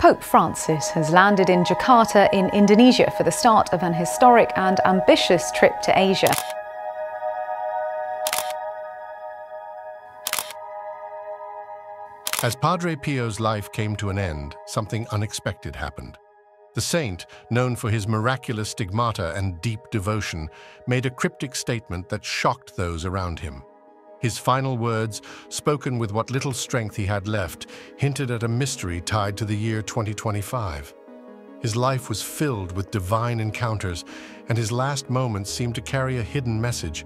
Pope Francis has landed in Jakarta in Indonesia for the start of an historic and ambitious trip to Asia. As Padre Pio's life came to an end, something unexpected happened. The saint, known for his miraculous stigmata and deep devotion, made a cryptic statement that shocked those around him. His final words, spoken with what little strength he had left, hinted at a mystery tied to the year 2025. His life was filled with divine encounters, and his last moments seemed to carry a hidden message.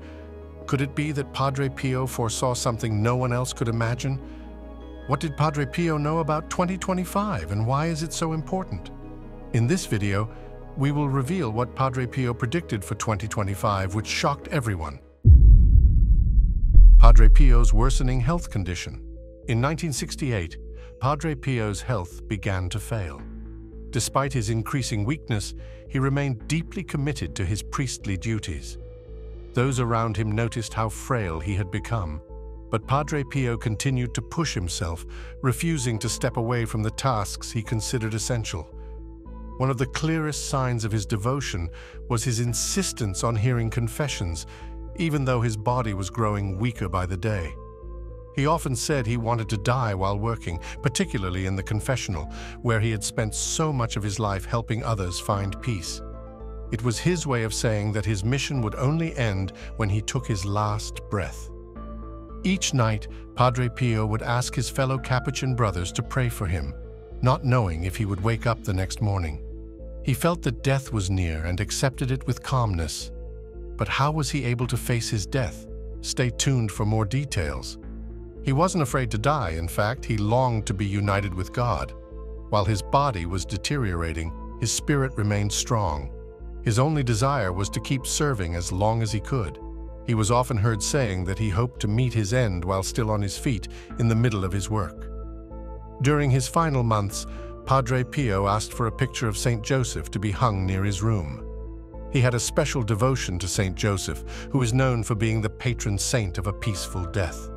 Could it be that Padre Pio foresaw something no one else could imagine? What did Padre Pio know about 2025, and why is it so important? In this video, we will reveal what Padre Pio predicted for 2025, which shocked everyone. Padre Pio's worsening health condition. In 1968, Padre Pio's health began to fail. Despite his increasing weakness, he remained deeply committed to his priestly duties. Those around him noticed how frail he had become, but Padre Pio continued to push himself, refusing to step away from the tasks he considered essential. One of the clearest signs of his devotion was his insistence on hearing confessions, even though his body was growing weaker by the day. He often said he wanted to die while working, particularly in the confessional, where he had spent so much of his life helping others find peace. It was his way of saying that his mission would only end when he took his last breath. Each night, Padre Pio would ask his fellow Capuchin brothers to pray for him, not knowing if he would wake up the next morning. He felt that death was near and accepted it with calmness. But how was he able to face his death? Stay tuned for more details. He wasn't afraid to die. In fact, he longed to be united with God. While his body was deteriorating, his spirit remained strong. His only desire was to keep serving as long as he could. He was often heard saying that he hoped to meet his end while still on his feet in the middle of his work. During his final months, Padre Pio asked for a picture of Saint Joseph to be hung near his room. He had a special devotion to Saint Joseph, who is known for being the patron saint of a peaceful death.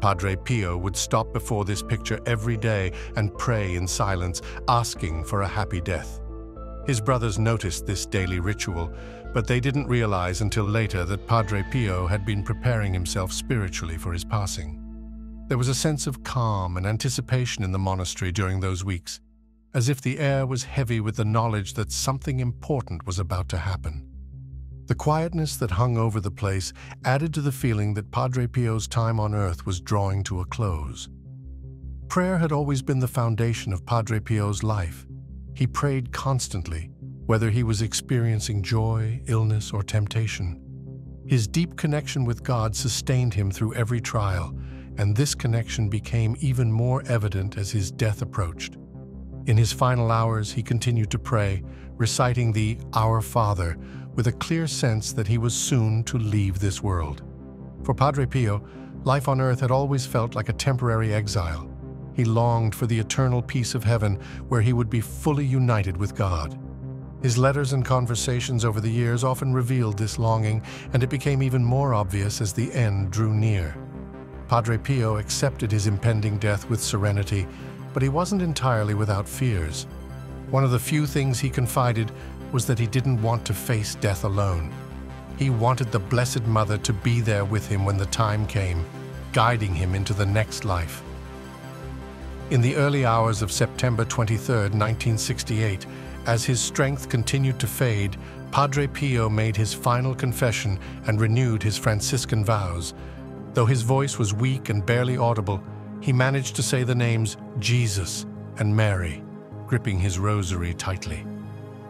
Padre Pio would stop before this picture every day and pray in silence, asking for a happy death. His brothers noticed this daily ritual, but they didn't realize until later that Padre Pio had been preparing himself spiritually for his passing. There was a sense of calm and anticipation in the monastery during those weeks, as if the air was heavy with the knowledge that something important was about to happen. The quietness that hung over the place added to the feeling that Padre Pio's time on earth was drawing to a close. Prayer had always been the foundation of Padre Pio's life. He prayed constantly, whether he was experiencing joy, illness, or temptation. His deep connection with God sustained him through every trial, and this connection became even more evident as his death approached. In his final hours, he continued to pray, reciting the Our Father, with a clear sense that he was soon to leave this world. For Padre Pio, life on earth had always felt like a temporary exile. He longed for the eternal peace of heaven, where he would be fully united with God. His letters and conversations over the years often revealed this longing, and it became even more obvious as the end drew near. Padre Pio accepted his impending death with serenity, but he wasn't entirely without fears. One of the few things he confided was that he didn't want to face death alone. He wanted the Blessed Mother to be there with him when the time came, guiding him into the next life. In the early hours of September 23, 1968, as his strength continued to fade, Padre Pio made his final confession and renewed his Franciscan vows. Though his voice was weak and barely audible, he managed to say the names Jesus and Mary, gripping his rosary tightly.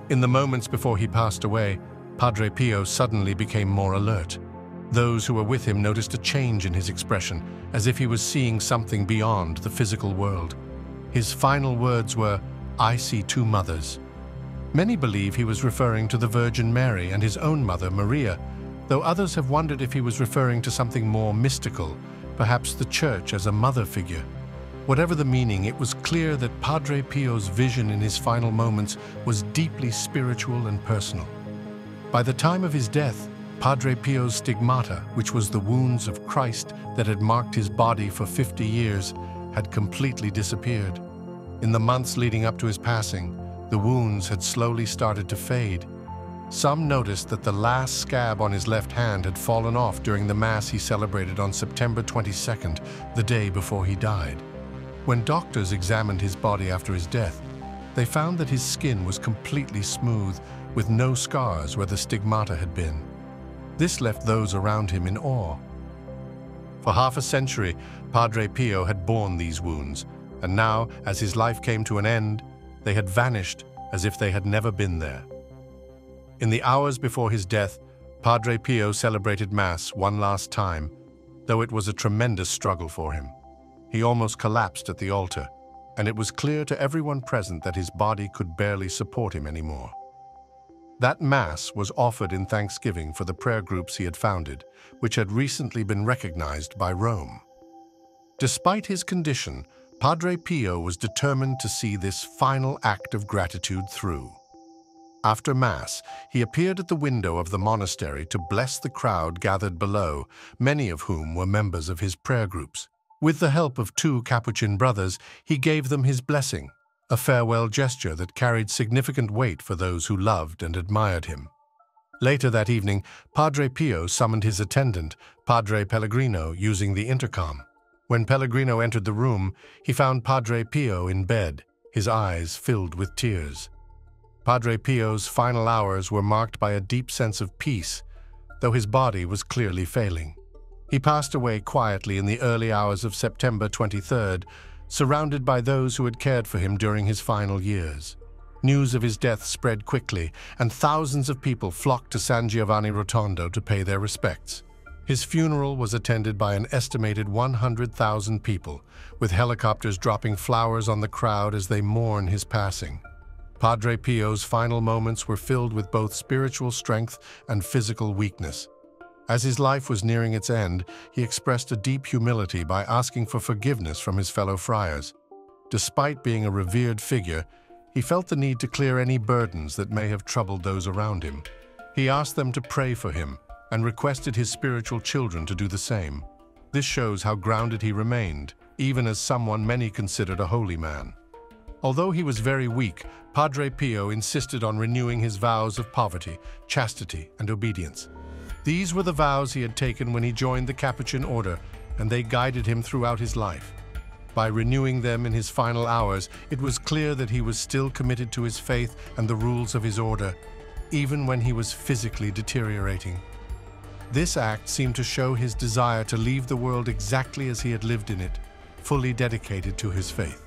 In the moments before he passed away, Padre Pio suddenly became more alert. Those who were with him noticed a change in his expression, as if he was seeing something beyond the physical world. His final words were, "I see two mothers." Many believe he was referring to the Virgin Mary and his own mother, Maria, though others have wondered if he was referring to something more mystical, perhaps the Church as a mother figure. Whatever the meaning, it was clear that Padre Pio's vision in his final moments was deeply spiritual and personal. By the time of his death, Padre Pio's stigmata, which was the wounds of Christ that had marked his body for 50 years, had completely disappeared. In the months leading up to his passing, the wounds had slowly started to fade. Some noticed that the last scab on his left hand had fallen off during the Mass he celebrated on September 22nd, the day before he died. When doctors examined his body after his death, they found that his skin was completely smooth, with no scars where the stigmata had been. This left those around him in awe. For half a century, Padre Pio had borne these wounds, and now, as his life came to an end, they had vanished as if they had never been there. In the hours before his death, Padre Pio celebrated Mass one last time, though it was a tremendous struggle for him. He almost collapsed at the altar, and it was clear to everyone present that his body could barely support him anymore. That Mass was offered in thanksgiving for the prayer groups he had founded, which had recently been recognized by Rome. Despite his condition, Padre Pio was determined to see this final act of gratitude through. After Mass, he appeared at the window of the monastery to bless the crowd gathered below, many of whom were members of his prayer groups. With the help of 2 Capuchin brothers, he gave them his blessing, a farewell gesture that carried significant weight for those who loved and admired him. Later that evening, Padre Pio summoned his attendant, Padre Pellegrino, using the intercom. When Pellegrino entered the room, he found Padre Pio in bed, his eyes filled with tears. Padre Pio's final hours were marked by a deep sense of peace, though his body was clearly failing. He passed away quietly in the early hours of September 23rd, surrounded by those who had cared for him during his final years. News of his death spread quickly, and thousands of people flocked to San Giovanni Rotondo to pay their respects. His funeral was attended by an estimated 100,000 people, with helicopters dropping flowers on the crowd as they mourn his passing. Padre Pio's final moments were filled with both spiritual strength and physical weakness. As his life was nearing its end, he expressed a deep humility by asking for forgiveness from his fellow friars. Despite being a revered figure, he felt the need to clear any burdens that may have troubled those around him. He asked them to pray for him and requested his spiritual children to do the same. This shows how grounded he remained, even as someone many considered a holy man. Although he was very weak, Padre Pio insisted on renewing his vows of poverty, chastity, and obedience. These were the vows he had taken when he joined the Capuchin order, and they guided him throughout his life. By renewing them in his final hours, it was clear that he was still committed to his faith and the rules of his order, even when he was physically deteriorating. This act seemed to show his desire to leave the world exactly as he had lived in it, fully dedicated to his faith.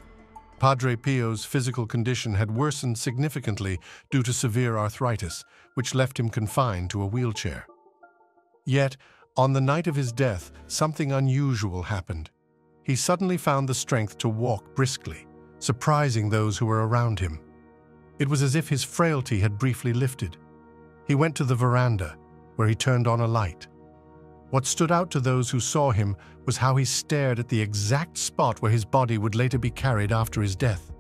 Padre Pio's physical condition had worsened significantly due to severe arthritis, which left him confined to a wheelchair. Yet, on the night of his death, something unusual happened. He suddenly found the strength to walk briskly, surprising those who were around him. It was as if his frailty had briefly lifted. He went to the veranda, where he turned on a light. What stood out to those who saw him was how he stared at the exact spot where his body would later be carried after his death.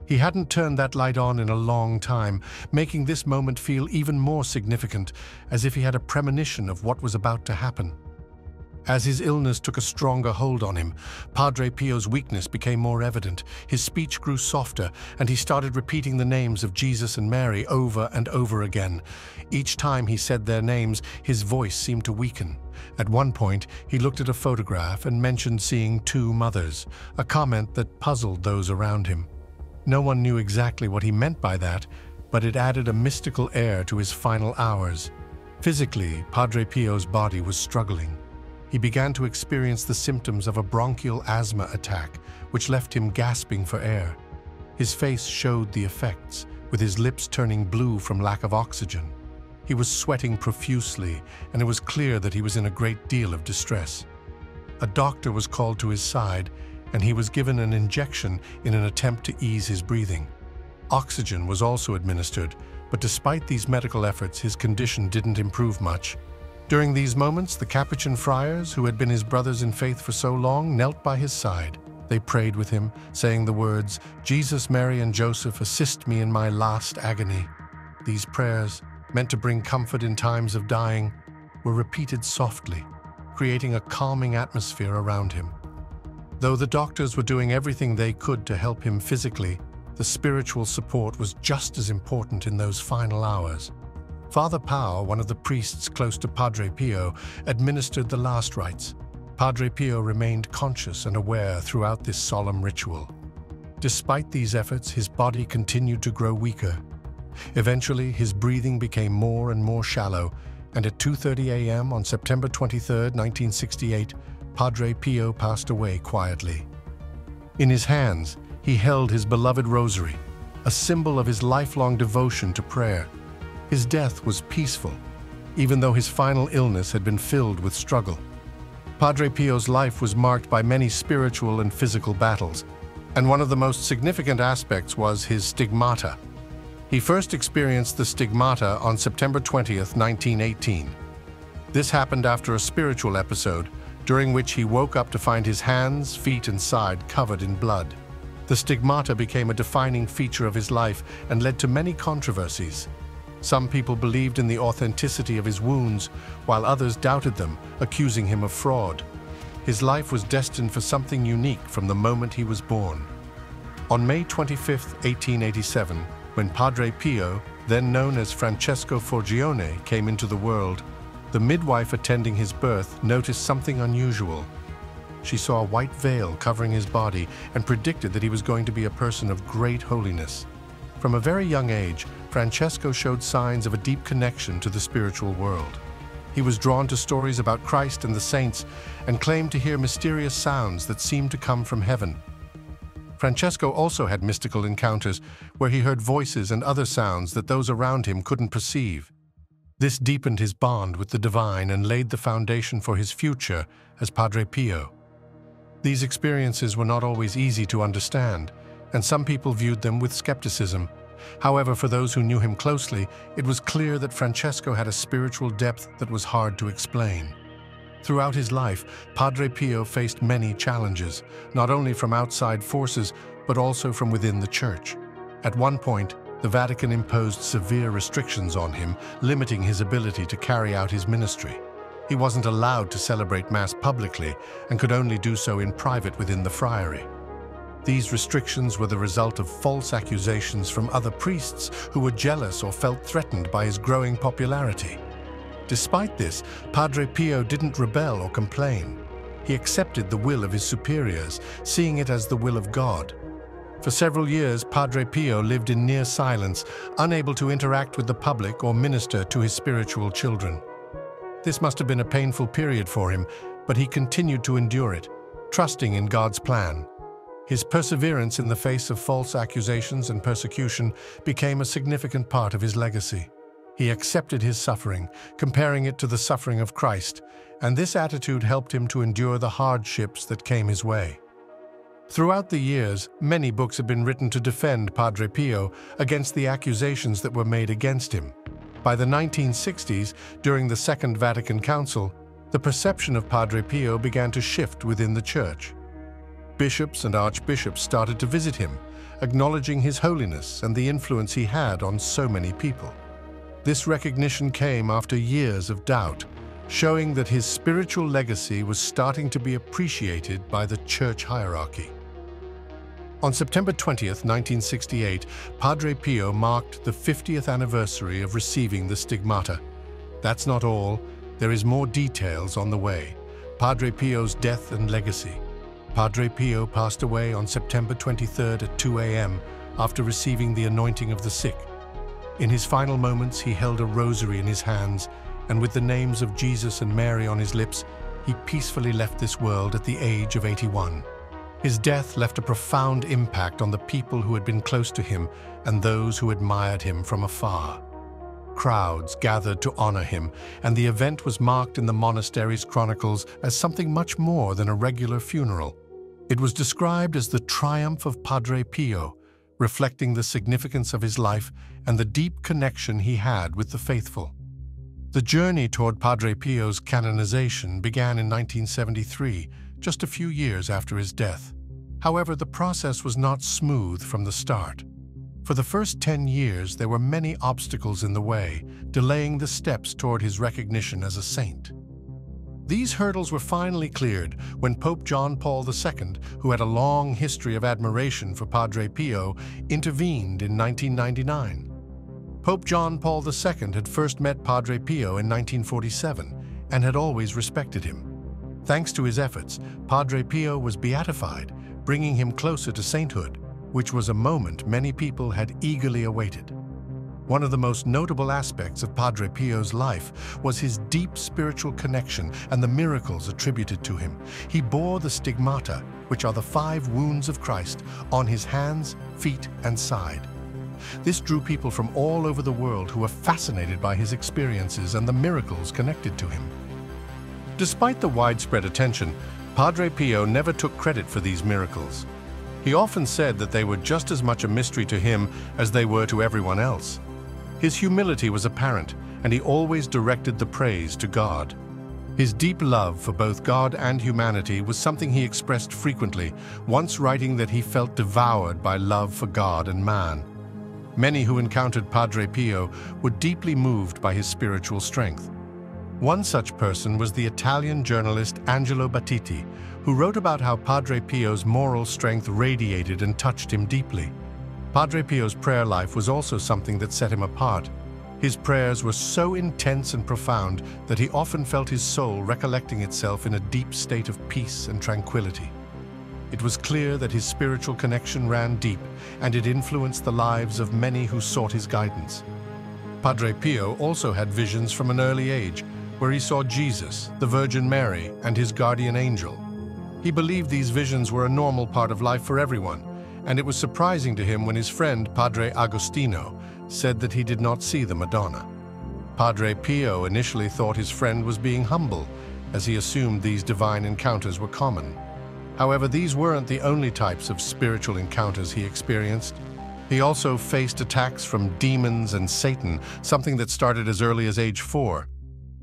He hadn't turned that light on in a long time, making this moment feel even more significant, as if he had a premonition of what was about to happen. As his illness took a stronger hold on him, Padre Pio's weakness became more evident. His speech grew softer, and he started repeating the names of Jesus and Mary over and over again. Each time he said their names, his voice seemed to weaken. At one point, he looked at a photograph and mentioned seeing 2 mothers, a comment that puzzled those around him. No one knew exactly what he meant by that, but it added a mystical air to his final hours. Physically, Padre Pio's body was struggling. He began to experience the symptoms of a bronchial asthma attack, which left him gasping for air. His face showed the effects, with his lips turning blue from lack of oxygen. He was sweating profusely, and it was clear that he was in a great deal of distress. A doctor was called to his side, and he was given an injection in an attempt to ease his breathing. Oxygen was also administered, but despite these medical efforts, his condition didn't improve much. During these moments, the Capuchin friars, who had been his brothers in faith for so long, knelt by his side. They prayed with him, saying the words, "Jesus, Mary, and Joseph, assist me in my last agony." These prayers, meant to bring comfort in times of dying, were repeated softly, creating a calming atmosphere around him. Though the doctors were doing everything they could to help him physically, the spiritual support was just as important in those final hours. Father Pio, one of the priests close to Padre Pio, administered the last rites. Padre Pio remained conscious and aware throughout this solemn ritual. Despite these efforts, his body continued to grow weaker. Eventually, his breathing became more and more shallow, and at 2:30 a.m. on September 23, 1968, Padre Pio passed away quietly. In his hands, he held his beloved rosary, a symbol of his lifelong devotion to prayer. His death was peaceful, even though his final illness had been filled with struggle. Padre Pio's life was marked by many spiritual and physical battles, and one of the most significant aspects was his stigmata. He first experienced the stigmata on September 20th, 1918. This happened after a spiritual episode, during which he woke up to find his hands, feet, and side covered in blood. The stigmata became a defining feature of his life and led to many controversies. Some people believed in the authenticity of his wounds, while others doubted them, accusing him of fraud. His life was destined for something unique from the moment he was born. On May 25, 1887, when Padre Pio, then known as Francesco Forgione, came into the world, the midwife attending his birth noticed something unusual. She saw a white veil covering his body and predicted that he was going to be a person of great holiness. From a very young age, Francesco showed signs of a deep connection to the spiritual world. He was drawn to stories about Christ and the saints and claimed to hear mysterious sounds that seemed to come from heaven. Francesco also had mystical encounters where he heard voices and other sounds that those around him couldn't perceive. This deepened his bond with the divine and laid the foundation for his future as Padre Pio. These experiences were not always easy to understand, and some people viewed them with skepticism. However, for those who knew him closely, it was clear that Francesco had a spiritual depth that was hard to explain. Throughout his life, Padre Pio faced many challenges, not only from outside forces, but also from within the Church. At one point, the Vatican imposed severe restrictions on him, limiting his ability to carry out his ministry. He wasn't allowed to celebrate Mass publicly and could only do so in private within the friary. These restrictions were the result of false accusations from other priests who were jealous or felt threatened by his growing popularity. Despite this, Padre Pio didn't rebel or complain. He accepted the will of his superiors, seeing it as the will of God. For several years, Padre Pio lived in near silence, unable to interact with the public or minister to his spiritual children. This must have been a painful period for him, but he continued to endure it, trusting in God's plan. His perseverance in the face of false accusations and persecution became a significant part of his legacy. He accepted his suffering, comparing it to the suffering of Christ, and this attitude helped him to endure the hardships that came his way. Throughout the years, many books have been written to defend Padre Pio against the accusations that were made against him. By the 1960s, during the Second Vatican Council, the perception of Padre Pio began to shift within the Church. Bishops and archbishops started to visit him, acknowledging his holiness and the influence he had on so many people. This recognition came after years of doubt, showing that his spiritual legacy was starting to be appreciated by the Church hierarchy. On September 20th, 1968, Padre Pio marked the 50th anniversary of receiving the stigmata. That's not all. There is more details on the way. Padre Pio's death and legacy. Padre Pio passed away on September 23rd at 2 a.m. after receiving the anointing of the sick. In his final moments, he held a rosary in his hands, and with the names of Jesus and Mary on his lips, he peacefully left this world at the age of 81. His death left a profound impact on the people who had been close to him and those who admired him from afar. Crowds gathered to honor him, and the event was marked in the monastery's chronicles as something much more than a regular funeral. It was described as the triumph of Padre Pio, reflecting the significance of his life and the deep connection he had with the faithful. The journey toward Padre Pio's canonization began in 1973, just a few years after his death. However, the process was not smooth from the start. For the first 10 years, there were many obstacles in the way, delaying the steps toward his recognition as a saint. These hurdles were finally cleared when Pope John Paul II, who had a long history of admiration for Padre Pio, intervened in 1999. Pope John Paul II had first met Padre Pio in 1947 and had always respected him. Thanks to his efforts, Padre Pio was beatified, bringing him closer to sainthood, which was a moment many people had eagerly awaited. One of the most notable aspects of Padre Pio's life was his deep spiritual connection and the miracles attributed to him. He bore the stigmata, which are the 5 wounds of Christ, on his hands, feet, and side. This drew people from all over the world who were fascinated by his experiences and the miracles connected to him. Despite the widespread attention, Padre Pio never took credit for these miracles. He often said that they were just as much a mystery to him as they were to everyone else. His humility was apparent, and he always directed the praise to God. His deep love for both God and humanity was something he expressed frequently, once writing that he felt devoured by love for God and man. Many who encountered Padre Pio were deeply moved by his spiritual strength. One such person was the Italian journalist Angelo Battiti, who wrote about how Padre Pio's moral strength radiated and touched him deeply. Padre Pio's prayer life was also something that set him apart. His prayers were so intense and profound that he often felt his soul recollecting itself in a deep state of peace and tranquility. It was clear that his spiritual connection ran deep, and it influenced the lives of many who sought his guidance. Padre Pio also had visions from an early age, where he saw Jesus, the Virgin Mary, and his guardian angel. He believed these visions were a normal part of life for everyone, and it was surprising to him when his friend Padre Agostino said that he did not see the Madonna. Padre Pio initially thought his friend was being humble, as he assumed these divine encounters were common. However, these weren't the only types of spiritual encounters he experienced. He also faced attacks from demons and Satan, something that started as early as age 4.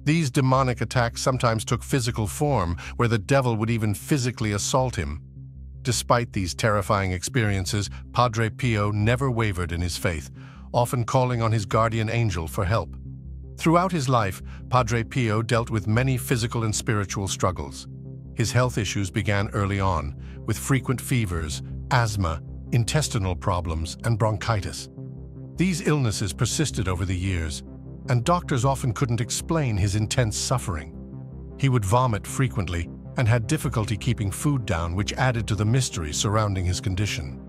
These demonic attacks sometimes took physical form, where the devil would even physically assault him. Despite these terrifying experiences, Padre Pio never wavered in his faith, often calling on his guardian angel for help. Throughout his life, Padre Pio dealt with many physical and spiritual struggles. His health issues began early on, with frequent fevers, asthma, intestinal problems, and bronchitis. These illnesses persisted over the years, and doctors often couldn't explain his intense suffering. He would vomit frequently and had difficulty keeping food down, which added to the mystery surrounding his condition.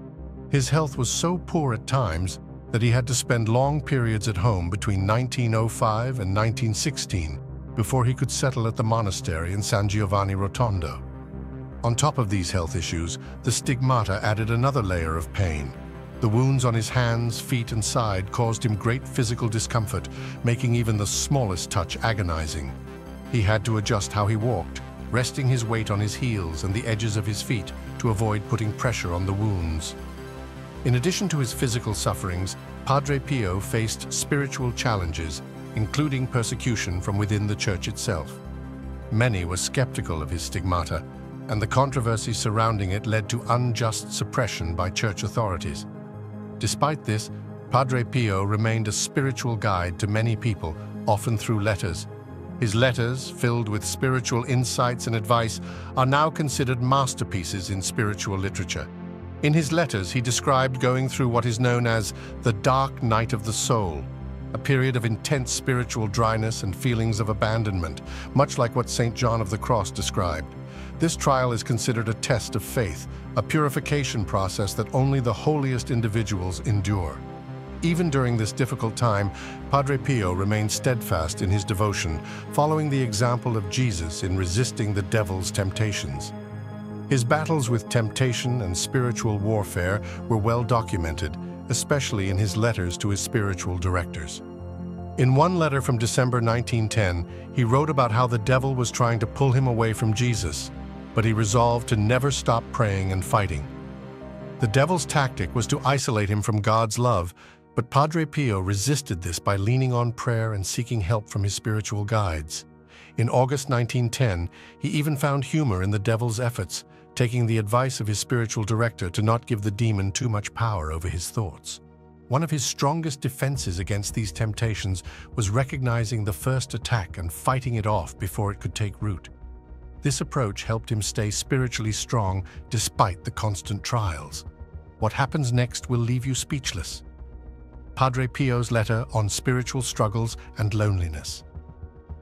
His health was so poor at times that he had to spend long periods at home between 1905 and 1916 before he could settle at the monastery in San Giovanni Rotondo. On top of these health issues, the stigmata added another layer of pain. The wounds on his hands, feet, and side caused him great physical discomfort, making even the smallest touch agonizing. He had to adjust how he walked, resting his weight on his heels and the edges of his feet to avoid putting pressure on the wounds. In addition to his physical sufferings, Padre Pio faced spiritual challenges, including persecution from within the church itself. Many were skeptical of his stigmata, and the controversy surrounding it led to unjust suppression by church authorities. Despite this, Padre Pio remained a spiritual guide to many people, often through letters. His letters, filled with spiritual insights and advice, are now considered masterpieces in spiritual literature. In his letters, he described going through what is known as the dark night of the soul, a period of intense spiritual dryness and feelings of abandonment, much like what St. John of the Cross described. This trial is considered a test of faith, a purification process that only the holiest individuals endure. Even during this difficult time, Padre Pio remained steadfast in his devotion, following the example of Jesus in resisting the devil's temptations. His battles with temptation and spiritual warfare were well documented, especially in his letters to his spiritual directors. In one letter from December 1910, he wrote about how the devil was trying to pull him away from Jesus, but he resolved to never stop praying and fighting. The devil's tactic was to isolate him from God's love, but Padre Pio resisted this by leaning on prayer and seeking help from his spiritual guides. In August 1910, he even found humor in the devil's efforts, taking the advice of his spiritual director to not give the demon too much power over his thoughts. One of his strongest defenses against these temptations was recognizing the first attack and fighting it off before it could take root. This approach helped him stay spiritually strong despite the constant trials. What happens next will leave you speechless. Padre Pio's letter on spiritual struggles and loneliness.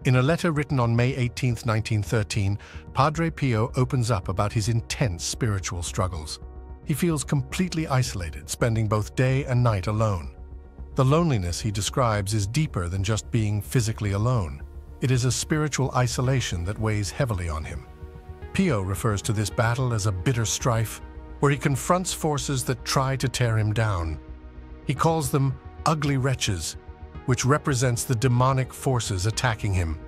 In a letter written on May 18, 1913, Padre Pio opens up about his intense spiritual struggles. He feels completely isolated, spending both day and night alone. The loneliness he describes is deeper than just being physically alone. It is a spiritual isolation that weighs heavily on him. Pio refers to this battle as a bitter strife, where he confronts forces that try to tear him down. He calls them ugly wretches, which represents the demonic forces attacking him.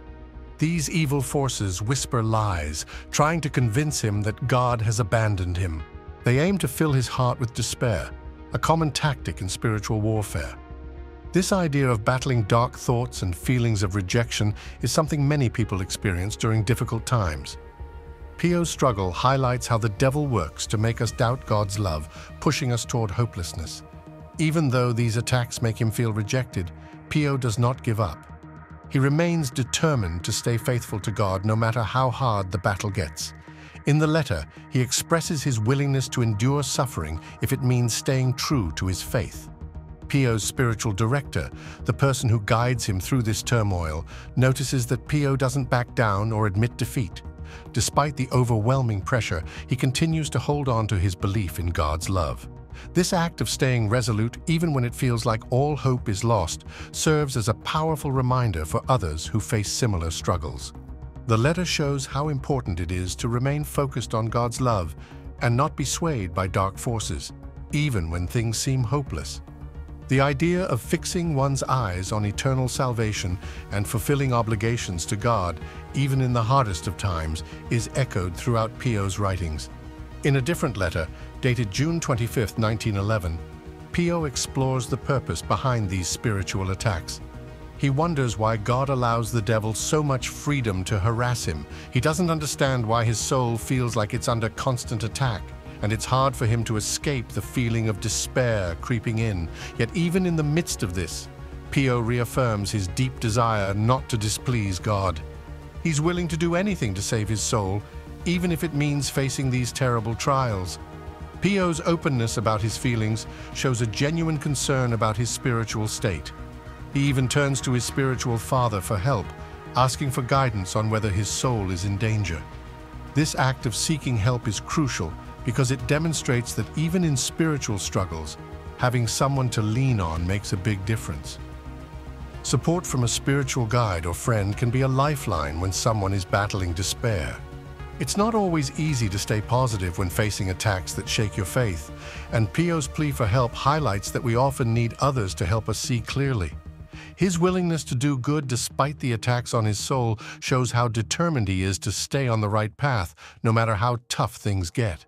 These evil forces whisper lies, trying to convince him that God has abandoned him. They aim to fill his heart with despair, a common tactic in spiritual warfare. This idea of battling dark thoughts and feelings of rejection is something many people experience during difficult times. Pio's struggle highlights how the devil works to make us doubt God's love, pushing us toward hopelessness. Even though these attacks make him feel rejected, Pio does not give up. He remains determined to stay faithful to God no matter how hard the battle gets. In the letter, he expresses his willingness to endure suffering if it means staying true to his faith. Pio's spiritual director, the person who guides him through this turmoil, notices that Pio doesn't back down or admit defeat. Despite the overwhelming pressure, he continues to hold on to his belief in God's love. This act of staying resolute, even when it feels like all hope is lost, serves as a powerful reminder for others who face similar struggles. The letter shows how important it is to remain focused on God's love and not be swayed by dark forces, even when things seem hopeless. The idea of fixing one's eyes on eternal salvation and fulfilling obligations to God, even in the hardest of times, is echoed throughout Pio's writings. In a different letter, dated June 25, 1911, Pio explores the purpose behind these spiritual attacks. He wonders why God allows the devil so much freedom to harass him. He doesn't understand why his soul feels like it's under constant attack, and it's hard for him to escape the feeling of despair creeping in. Yet even in the midst of this, Pio reaffirms his deep desire not to displease God. He's willing to do anything to save his soul, even if it means facing these terrible trials. Pio's openness about his feelings shows a genuine concern about his spiritual state. He even turns to his spiritual father for help, asking for guidance on whether his soul is in danger. This act of seeking help is crucial because it demonstrates that even in spiritual struggles, having someone to lean on makes a big difference. Support from a spiritual guide or friend can be a lifeline when someone is battling despair. It's not always easy to stay positive when facing attacks that shake your faith, and Pio's plea for help highlights that we often need others to help us see clearly. His willingness to do good despite the attacks on his soul shows how determined he is to stay on the right path, no matter how tough things get.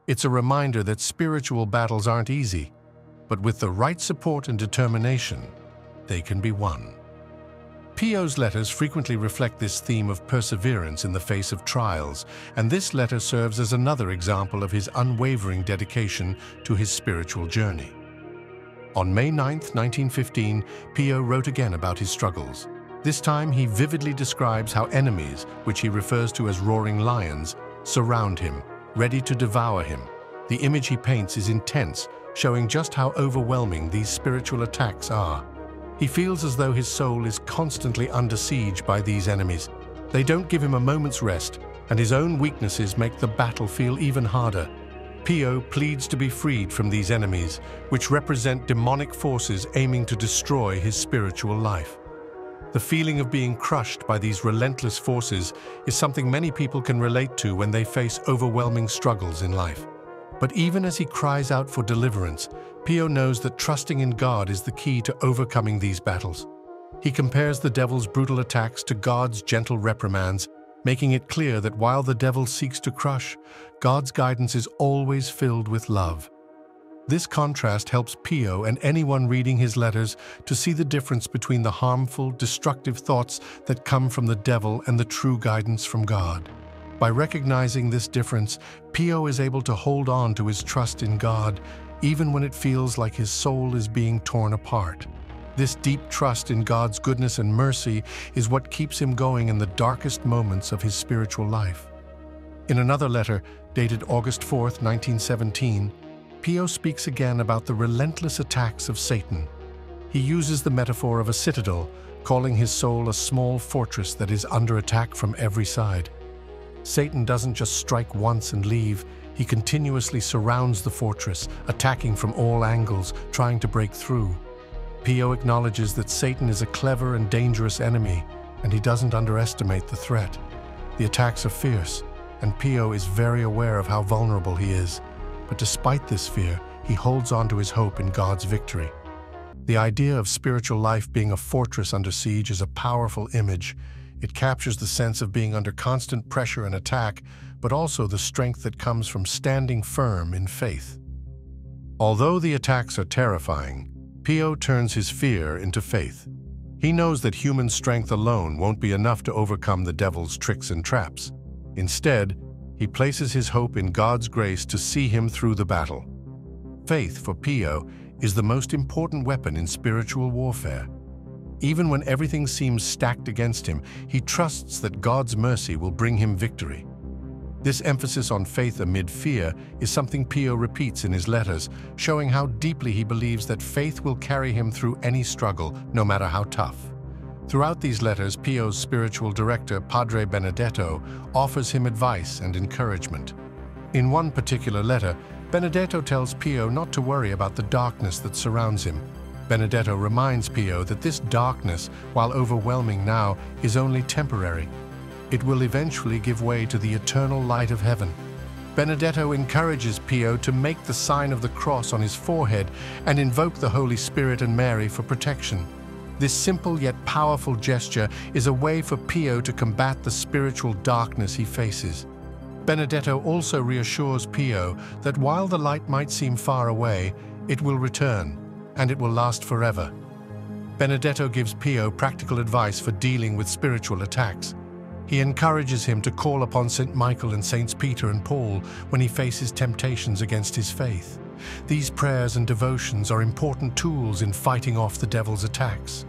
It's a reminder that spiritual battles aren't easy, but with the right support and determination, they can be won. Pio's letters frequently reflect this theme of perseverance in the face of trials, and this letter serves as another example of his unwavering dedication to his spiritual journey. On May 9, 1915, Pio wrote again about his struggles. This time he vividly describes how enemies, which he refers to as roaring lions, surround him, ready to devour him. The image he paints is intense, showing just how overwhelming these spiritual attacks are. He feels as though his soul is constantly under siege by these enemies. They don't give him a moment's rest, and his own weaknesses make the battle feel even harder. Pio pleads to be freed from these enemies, which represent demonic forces aiming to destroy his spiritual life. The feeling of being crushed by these relentless forces is something many people can relate to when they face overwhelming struggles in life. But even as he cries out for deliverance, Pio knows that trusting in God is the key to overcoming these battles. He compares the devil's brutal attacks to God's gentle reprimands, making it clear that while the devil seeks to crush, God's guidance is always filled with love. This contrast helps Pio and anyone reading his letters to see the difference between the harmful, destructive thoughts that come from the devil and the true guidance from God. By recognizing this difference, Pio is able to hold on to his trust in God, even when it feels like his soul is being torn apart. This deep trust in God's goodness and mercy is what keeps him going in the darkest moments of his spiritual life. In another letter, dated August 4, 1917, Pio speaks again about the relentless attacks of Satan. He uses the metaphor of a citadel, calling his soul a small fortress that is under attack from every side. Satan doesn't just strike once and leave, he continuously surrounds the fortress, attacking from all angles, trying to break through. Pio acknowledges that Satan is a clever and dangerous enemy, and he doesn't underestimate the threat. The attacks are fierce, and Pio is very aware of how vulnerable he is. But despite this fear, he holds on to his hope in God's victory. The idea of spiritual life being a fortress under siege is a powerful image. It captures the sense of being under constant pressure and attack, but also the strength that comes from standing firm in faith. Although the attacks are terrifying, Pio turns his fear into faith. He knows that human strength alone won't be enough to overcome the devil's tricks and traps. Instead, he places his hope in God's grace to see him through the battle. Faith, for Pio, is the most important weapon in spiritual warfare. Even when everything seems stacked against him, he trusts that God's mercy will bring him victory. This emphasis on faith amid fear is something Pio repeats in his letters, showing how deeply he believes that faith will carry him through any struggle, no matter how tough. Throughout these letters, Pio's spiritual director, Padre Benedetto, offers him advice and encouragement. In one particular letter, Benedetto tells Pio not to worry about the darkness that surrounds him. Benedetto reminds Pio that this darkness, while overwhelming now, is only temporary. It will eventually give way to the eternal light of heaven. Benedetto encourages Pio to make the sign of the cross on his forehead and invoke the Holy Spirit and Mary for protection. This simple yet powerful gesture is a way for Pio to combat the spiritual darkness he faces. Benedetto also reassures Pio that while the light might seem far away, it will return, and it will last forever. Benedetto gives Pio practical advice for dealing with spiritual attacks. He encourages him to call upon St. Michael and Saints Peter and Paul when he faces temptations against his faith. These prayers and devotions are important tools in fighting off the devil's attacks.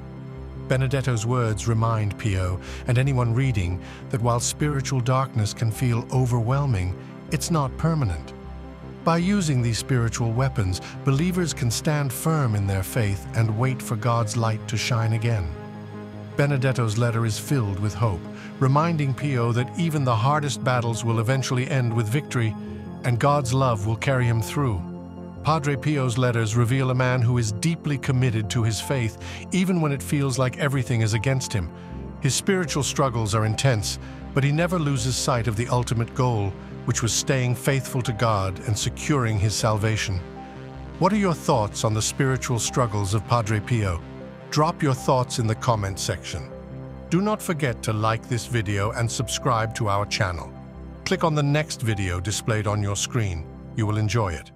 Benedetto's words remind Pio and anyone reading that while spiritual darkness can feel overwhelming, it's not permanent. By using these spiritual weapons, believers can stand firm in their faith and wait for God's light to shine again. Benedetto's letter is filled with hope, reminding Pio that even the hardest battles will eventually end with victory, and God's love will carry him through. Padre Pio's letters reveal a man who is deeply committed to his faith, even when it feels like everything is against him. His spiritual struggles are intense, but he never loses sight of the ultimate goal, which was staying faithful to God and securing his salvation. What are your thoughts on the spiritual struggles of Padre Pio? Drop your thoughts in the comment section. Do not forget to like this video and subscribe to our channel. Click on the next video displayed on your screen. You will enjoy it.